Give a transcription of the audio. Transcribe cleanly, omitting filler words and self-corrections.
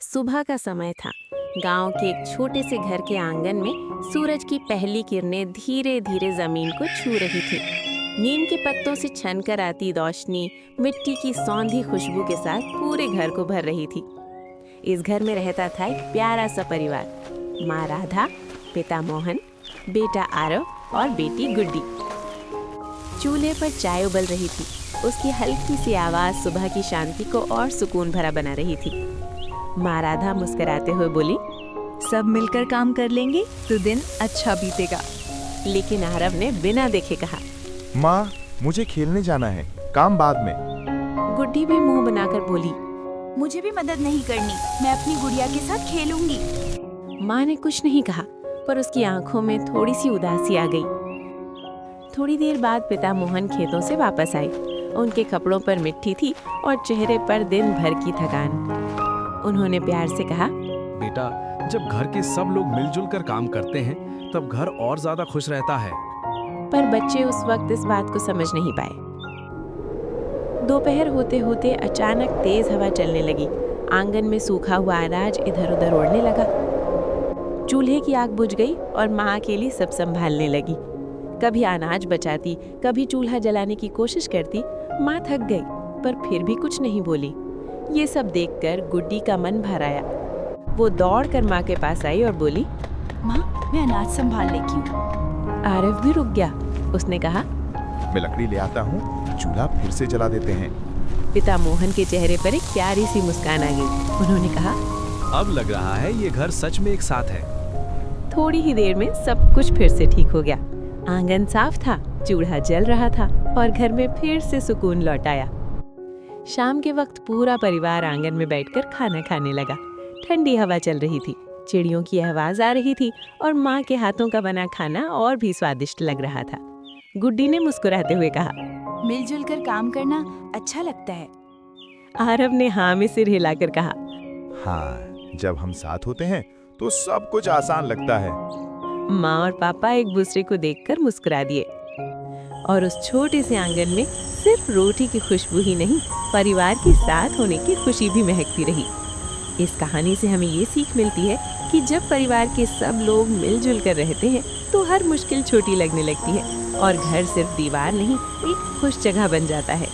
सुबह का समय था। गांव के एक छोटे से घर के आंगन में सूरज की पहली किरणें धीरे धीरे जमीन को छू रही थी। नीम के पत्तों से छनकर आती रोशनी मिट्टी की सौंधी खुशबू के साथ पूरे घर को भर रही थी। इस घर में रहता था एक प्यारा सा परिवार। माँ राधा, पिता मोहन, बेटा आरव और बेटी गुड्डी। चूल्हे पर चाय उबल रही थी। उसकी हल्की सी आवाज सुबह की शांति को और सुकून भरा बना रही थी। माँ राधा मुस्कुराते हुए बोली, सब मिलकर काम कर लेंगे तो दिन अच्छा बीतेगा। लेकिन आरव ने बिना देखे कहा, माँ, मुझे खेलने जाना है, काम बाद में। गुड्डी भी मुंह बनाकर बोली, मुझे भी मदद नहीं करनी, मैं अपनी गुड़िया के साथ खेलूंगी। माँ ने कुछ नहीं कहा, पर उसकी आंखों में थोड़ी सी उदासी आ गई। थोड़ी देर बाद पिता मोहन खेतों से वापस आए। उनके कपड़ों पर मिट्टी थी और चेहरे पर दिन भर की थकान। उन्होंने प्यार से कहा, बेटा, जब घर के सब लोग मिलजुल कर काम करते हैं तब घर और ज्यादा खुश रहता है। पर बच्चे उस वक्त इस बात को समझ नहीं पाए। दोपहर होते होते अचानक तेज हवा चलने लगी। आंगन में सूखा हुआ अनाज इधर उधर उड़ने लगा। चूल्हे की आग बुझ गई और माँ अकेली सब संभालने लगी। कभी अनाज बचाती, कभी चूल्हा जलाने की कोशिश करती। माँ थक गई, पर फिर भी कुछ नहीं बोली। ये सब देखकर गुड्डी का मन भर आया। वो दौड़कर माँ के पास आई और बोली, माँ, मैं अनाज संभाल लेती हूँ। आरव भी रुक गया। उसने कहा, मैं लकड़ी ले आता हूँ, चूल्हा फिर से जला देते हैं। पिता मोहन के चेहरे पर एक प्यारी सी मुस्कान आ गई। उन्होंने कहा, अब लग रहा है ये घर सच में एक साथ है। थोड़ी ही देर में सब कुछ फिर से ठीक हो गया। आंगन साफ था, चूल्हा जल रहा था और घर में फिर से सुकून लौट आया। शाम के वक्त पूरा परिवार आंगन में बैठकर खाना खाने लगा। ठंडी हवा चल रही थी, चिड़ियों की आवाज आ रही थी और माँ के हाथों का बना खाना और भी स्वादिष्ट लग रहा था। गुड्डी ने मुस्कुराते हुए कहा, मिलजुल कर काम करना अच्छा लगता है। आरव ने हाँ में सिर हिलाकर कहा, हाँ, जब हम साथ होते हैं तो सब कुछ आसान लगता है। माँ और पापा एक दूसरे को देखकर मुस्कुरा दिए और उस छोटे से आंगन में सिर्फ रोटी की खुशबू ही नहीं, परिवार के साथ होने की खुशी भी महकती रही। इस कहानी से हमें ये सीख मिलती है कि जब परिवार के सब लोग मिलजुल कर रहते हैं तो हर मुश्किल छोटी लगने लगती है और घर सिर्फ दीवार नहीं, एक खुश जगह बन जाता है।